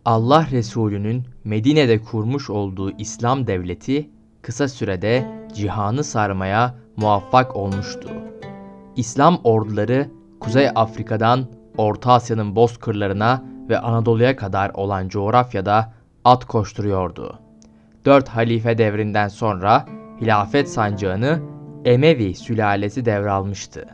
Allah Resulü'nün Medine'de kurmuş olduğu İslam devleti kısa sürede cihanı sarmaya muvaffak olmuştu. İslam orduları Kuzey Afrika'dan Orta Asya'nın bozkırlarına ve Anadolu'ya kadar olan coğrafyada at koşturuyordu. 4 halife devrinden sonra hilafet sancağını Emevi sülalesi devralmıştı.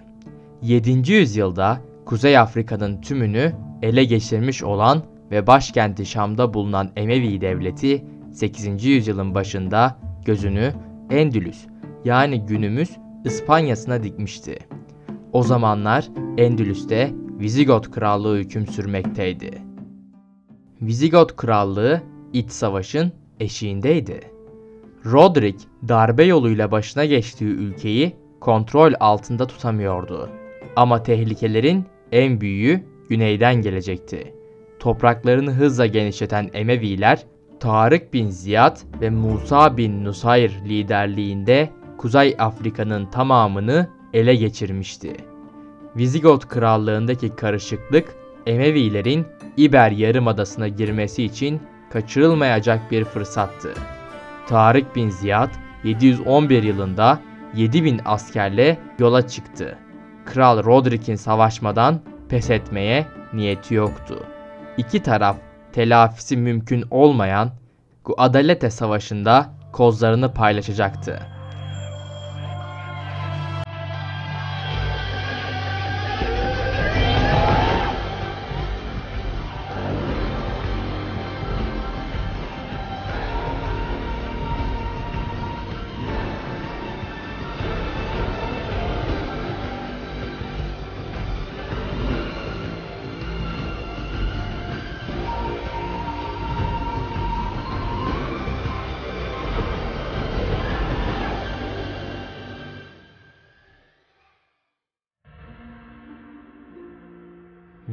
7. yüzyılda Kuzey Afrika'nın tümünü ele geçirmiş olan ve başkenti Şam'da bulunan Emevi devleti 8. yüzyılın başında gözünü Endülüs yani günümüz İspanya'sına dikmişti. O zamanlar Endülüs'te Vizigot Krallığı hüküm sürmekteydi. Vizigot Krallığı iç savaşın eşiğindeydi. Rodrik darbe yoluyla başına geçtiği ülkeyi kontrol altında tutamıyordu. Ama tehlikelerin en büyüğü güneyden gelecekti. Topraklarını hızla genişleten Emeviler, Tarık bin Ziyad ve Musa bin Nusayr liderliğinde Kuzey Afrika'nın tamamını ele geçirmişti. Vizigot Krallığındaki karışıklık, Emevilerin İber Yarımadası'na girmesi için kaçırılmayacak bir fırsattı. Tarık bin Ziyad 711 yılında 7000 askerle yola çıktı. Kral Rodrik'in savaşmadan pes etmeye niyeti yoktu. İki taraf telafisi mümkün olmayan Guadalete Savaşı'nda kozlarını paylaşacaktı.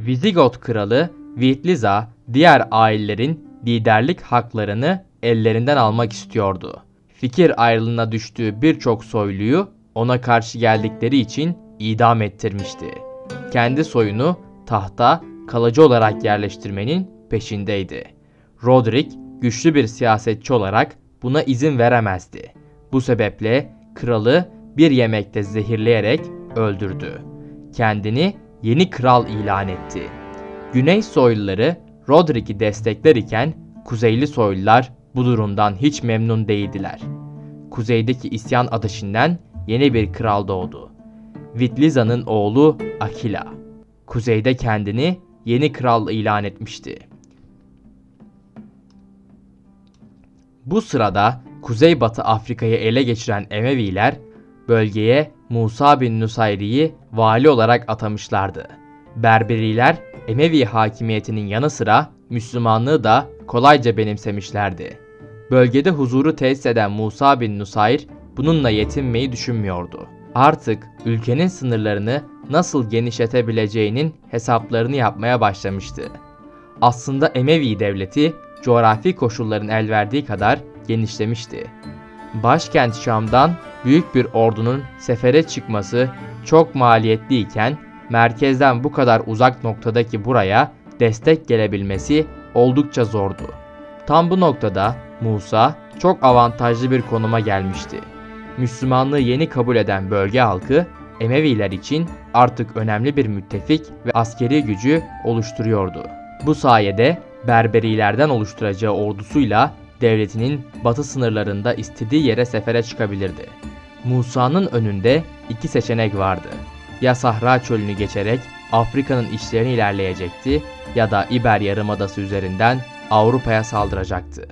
Vizigot kralı Vitliza diğer ailelerin liderlik haklarını ellerinden almak istiyordu. Fikir ayrılığına düştüğü birçok soyluyu ona karşı geldikleri için idam ettirmişti. Kendi soyunu tahta kalıcı olarak yerleştirmenin peşindeydi. Rodrik güçlü bir siyasetçi olarak buna izin veremezdi. Bu sebeple kralı bir yemekte zehirleyerek öldürdü. Kendini yeni kral ilan etti. Güney soyluları Rodrik'i destekler iken Kuzeyli soylular bu durumdan hiç memnun değildiler. Kuzeydeki isyan ateşinden yeni bir kral doğdu. Vitliza'nın oğlu Akila. Kuzeyde kendini yeni kral ilan etmişti. Bu sırada Kuzeybatı Afrika'yı ele geçiren Emeviler bölgeye Musa bin Nusayri'yi vali olarak atamışlardı. Berberiler Emevi hakimiyetinin yanı sıra Müslümanlığı da kolayca benimsemişlerdi. Bölgede huzuru tesis eden Musa bin Nusayr bununla yetinmeyi düşünmüyordu. Artık ülkenin sınırlarını nasıl genişletebileceğinin hesaplarını yapmaya başlamıştı. Aslında Emevi devleti coğrafi koşulların el verdiği kadar genişlemişti. Başkent Şam'dan büyük bir ordunun sefere çıkması çok maliyetliyken merkezden bu kadar uzak noktadaki buraya destek gelebilmesi oldukça zordu. Tam bu noktada Musa çok avantajlı bir konuma gelmişti. Müslümanlığı yeni kabul eden bölge halkı Emeviler için artık önemli bir müttefik ve askeri gücü oluşturuyordu. Bu sayede Berberilerden oluşturacağı ordusuyla devletinin batı sınırlarında istediği yere sefere çıkabilirdi. Musa'nın önünde iki seçenek vardı. Ya Sahra çölünü geçerek Afrika'nın içlerine ilerleyecekti ya da İber Yarımadası üzerinden Avrupa'ya saldıracaktı.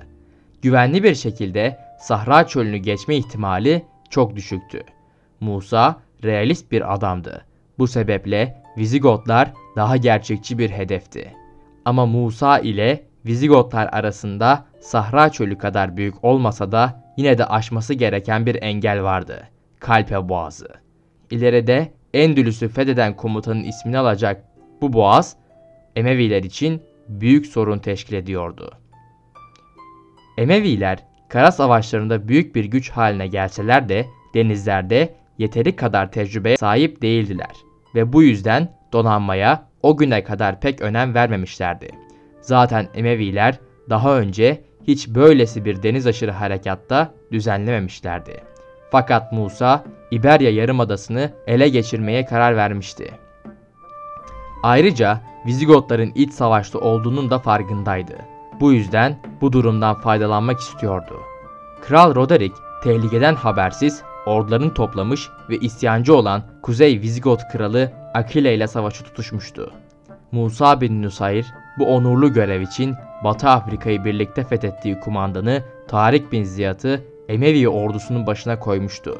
Güvenli bir şekilde Sahra çölünü geçme ihtimali çok düşüktü. Musa realist bir adamdı. Bu sebeple Vizigotlar daha gerçekçi bir hedefti. Ama Musa ile Vizigotlar arasında Sahra çölü kadar büyük olmasa da yine de aşması gereken bir engel vardı. Kalpe Boğazı. İleride Endülüs'ü fetheden komutanın ismini alacak bu boğaz Emeviler için büyük sorun teşkil ediyordu. Emeviler kara savaşlarında büyük bir güç haline gelseler de denizlerde yeteri kadar tecrübeye sahip değildiler ve bu yüzden donanmaya o güne kadar pek önem vermemişlerdi. Zaten Emeviler daha önce hiç böylesi bir deniz aşırı harekatta düzenlememişlerdi. Fakat Musa, İberya Yarımadası'nı ele geçirmeye karar vermişti. Ayrıca Vizigotların iç savaşta olduğunun da farkındaydı. Bu yüzden bu durumdan faydalanmak istiyordu. Kral Roderick tehlikeden habersiz ordularını toplamış ve isyancı olan Kuzey Vizigot kralı Akile ile savaşı tutuşmuştu. Musa bin Nusayr bu onurlu görev için Batı Afrika'yı birlikte fethettiği kumandanı Tarık bin Ziyad'ı Emevi ordusunun başına koymuştu.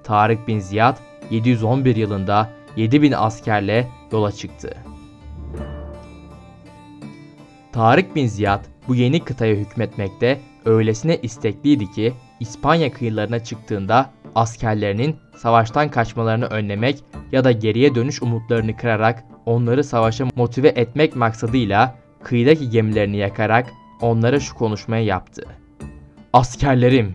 Tarık bin Ziyad 711 yılında 7000 askerle yola çıktı. Tarık bin Ziyad bu yeni kıtaya hükmetmekte öylesine istekliydi ki İspanya kıyılarına çıktığında askerlerinin savaştan kaçmalarını önlemek ya da geriye dönüş umutlarını kırarak onları savaşa motive etmek maksadıyla kıyıdaki gemilerini yakarak onlara şu konuşmayı yaptı. Askerlerim,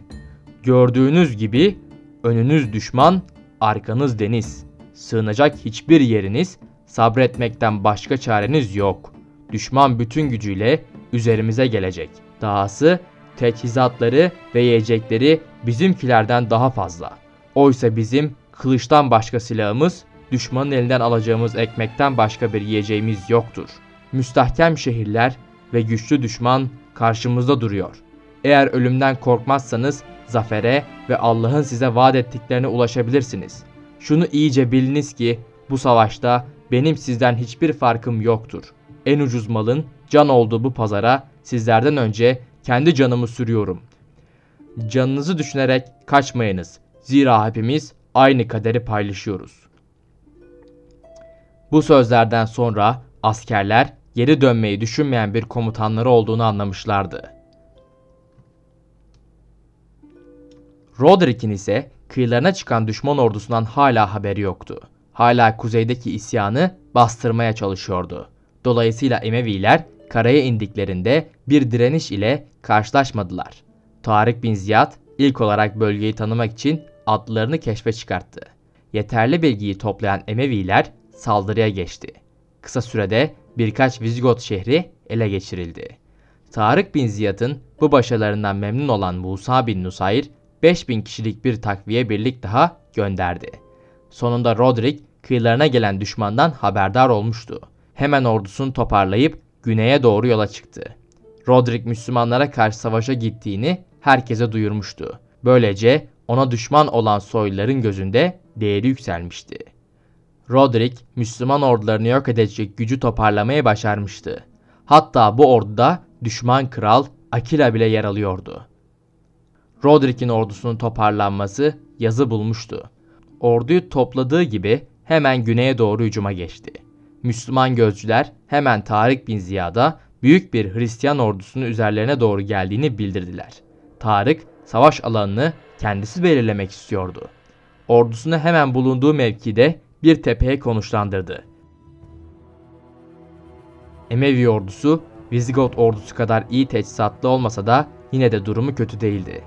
gördüğünüz gibi önünüz düşman, arkanız deniz. Sığınacak hiçbir yeriniz, sabretmekten başka çareniz yok. Düşman bütün gücüyle üzerimize gelecek. Dahası teçhizatları ve yiyecekleri bizimkilerden daha fazla. Oysa bizim kılıçtan başka silahımız, düşmanın elinden alacağımız ekmekten başka bir yiyeceğimiz yoktur. Müstahkem şehirler ve güçlü düşman karşımızda duruyor. Eğer ölümden korkmazsanız zafere ve Allah'ın size vaat ettiklerine ulaşabilirsiniz. Şunu iyice biliniz ki bu savaşta benim sizden hiçbir farkım yoktur. En ucuz malın can olduğu bu pazara sizlerden önce kendi canımı sürüyorum. Canınızı düşünerek kaçmayınız. Zira hepimiz aynı kaderi paylaşıyoruz. Bu sözlerden sonra askerler geri dönmeyi düşünmeyen bir komutanları olduğunu anlamışlardı. Roderick'in ise kıyılarına çıkan düşman ordusundan hala haberi yoktu. Hala kuzeydeki isyanı bastırmaya çalışıyordu. Dolayısıyla Emeviler karaya indiklerinde bir direniş ile karşılaşmadılar. Tarık bin Ziyad ilk olarak bölgeyi tanımak için atlılarını keşfe çıkarttı. Yeterli bilgiyi toplayan Emeviler saldırıya geçti. Kısa sürede birkaç Vizigot şehri ele geçirildi. Tarık bin Ziyad'ın bu başarılarından memnun olan Musa bin Nusayr 5000 kişilik bir takviye birlik daha gönderdi. Sonunda Roderick kıyılarına gelen düşmandan haberdar olmuştu. Hemen ordusunu toparlayıp güneye doğru yola çıktı. Roderick Müslümanlara karşı savaşa gittiğini herkese duyurmuştu. Böylece ona düşman olan soyluların gözünde değeri yükselmişti. Roderick Müslüman ordularını yok edecek gücü toparlamaya başarmıştı. Hatta bu orduda düşman kral Akila bile yer alıyordu. Roderick'in ordusunun toparlanması yazı bulmuştu. Orduyu topladığı gibi hemen güneye doğru hücuma geçti. Müslüman gözcüler hemen Tarık bin Ziyad'a büyük bir Hristiyan ordusunun üzerlerine doğru geldiğini bildirdiler. Tarık savaş alanını kendisi belirlemek istiyordu. Ordusunu hemen bulunduğu mevkide bir tepeye konuşlandırdı. Emevi ordusu Vizigot ordusu kadar iyi teçhizatlı olmasa da yine de durumu kötü değildi.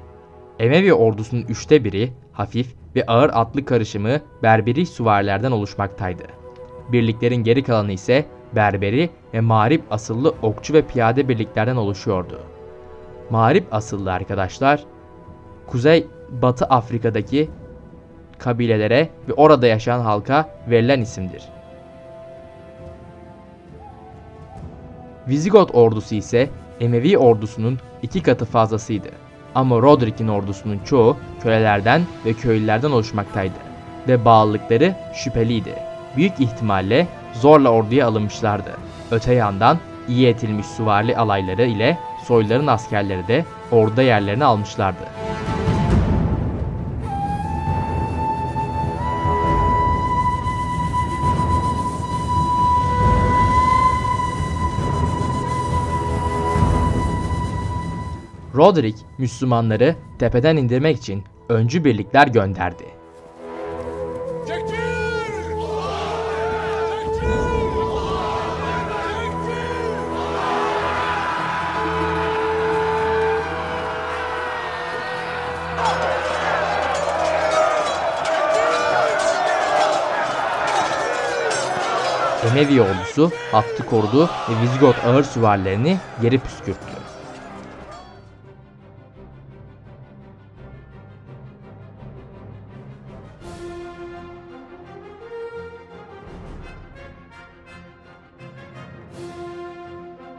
Emevi ordusunun 1/3 hafif ve ağır atlı karışımı Berberi süvarilerden oluşmaktaydı. Birliklerin geri kalanı ise Berberi ve Mağrip asıllı okçu ve piyade birliklerden oluşuyordu. Mağrip asıllı arkadaşlar, Kuzey Batı Afrika'daki kabilelere ve orada yaşayan halka verilen isimdir. Vizigot ordusu ise Emevi ordusunun 2 katı fazlasıydı. Ama Roderick'in ordusunun çoğu kölelerden ve köylülerden oluşmaktaydı ve bağlılıkları şüpheliydi. Büyük ihtimalle zorla orduya alınmışlardı. Öte yandan iyi eğitilmiş süvari alayları ile soyluların askerleri de orduda yerlerini almışlardı. Roderick Müslümanları tepeden indirmek için öncü birlikler gönderdi. Emevi ordusu hattı korudu ve Vizgot ağır süvarilerini geri püskürttü.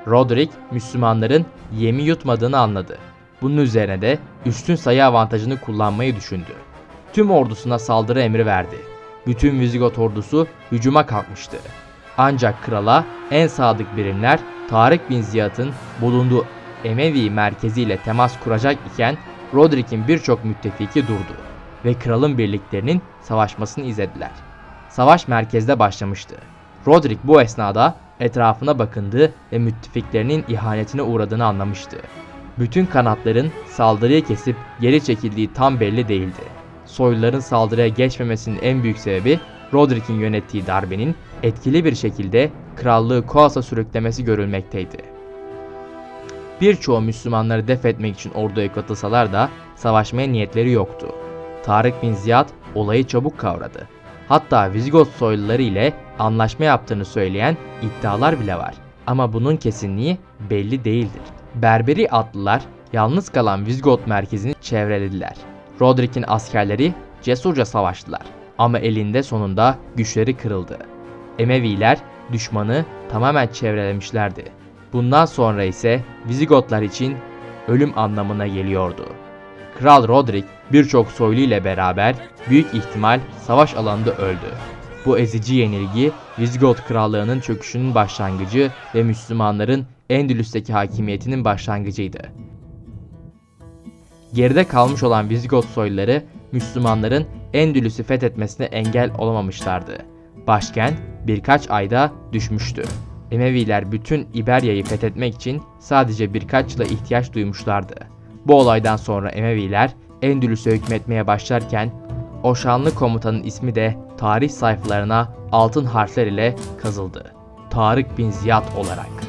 Roderick, Müslümanların yemi yutmadığını anladı. Bunun üzerine de üstün sayı avantajını kullanmayı düşündü. Tüm ordusuna saldırı emri verdi. Bütün Vizgot ordusu hücuma kalkmıştı. Ancak krala en sadık birimler Tarık bin Ziyad'ın bulunduğu Emevi merkeziyle temas kuracak iken Roderick'in birçok müttefiki durdu ve kralın birliklerinin savaşmasını izlediler. Savaş merkezde başlamıştı. Roderick bu esnada etrafına bakındı ve müttefiklerinin ihanetine uğradığını anlamıştı. Bütün kanatların saldırıyı kesip geri çekildiği tam belli değildi. Soyluların saldırıya geçmemesinin en büyük sebebi Roderick'in yönettiği darbenin etkili bir şekilde krallığı kaosa sürüklemesi görülmekteydi. Birçoğu Müslümanları def etmek için orduya katılsalar da savaşmaya niyetleri yoktu. Tarık bin Ziyad olayı çabuk kavradı. Hatta Vizgot soyluları ile anlaşma yaptığını söyleyen iddialar bile var. Ama bunun kesinliği belli değildir. Berberi atlılar yalnız kalan Vizgot merkezini çevrelediler. Roderick'in askerleri cesurca savaştılar. Ama elinde sonunda güçleri kırıldı. Emeviler düşmanı tamamen çevrelemişlerdi. Bundan sonra ise Vizigotlar için ölüm anlamına geliyordu. Kral Roderick birçok soylu ile beraber büyük ihtimal savaş alanında öldü. Bu ezici yenilgi Vizgot krallığının çöküşünün başlangıcı ve Müslümanların Endülüs'teki hakimiyetinin başlangıcıydı. Geride kalmış olan Vizgot soyluları Müslümanların Endülüs'ü fethetmesine engel olamamışlardı. Başkent birkaç ayda düşmüştü. Emeviler bütün İberya'yı fethetmek için sadece birkaç yıla ihtiyaç duymuşlardı. Bu olaydan sonra Emeviler Endülüs'e hükmetmeye başlarken o şanlı komutanın ismi de tarih sayfalarına altın harfler ile kazıldı. Tarık bin Ziyad olarak.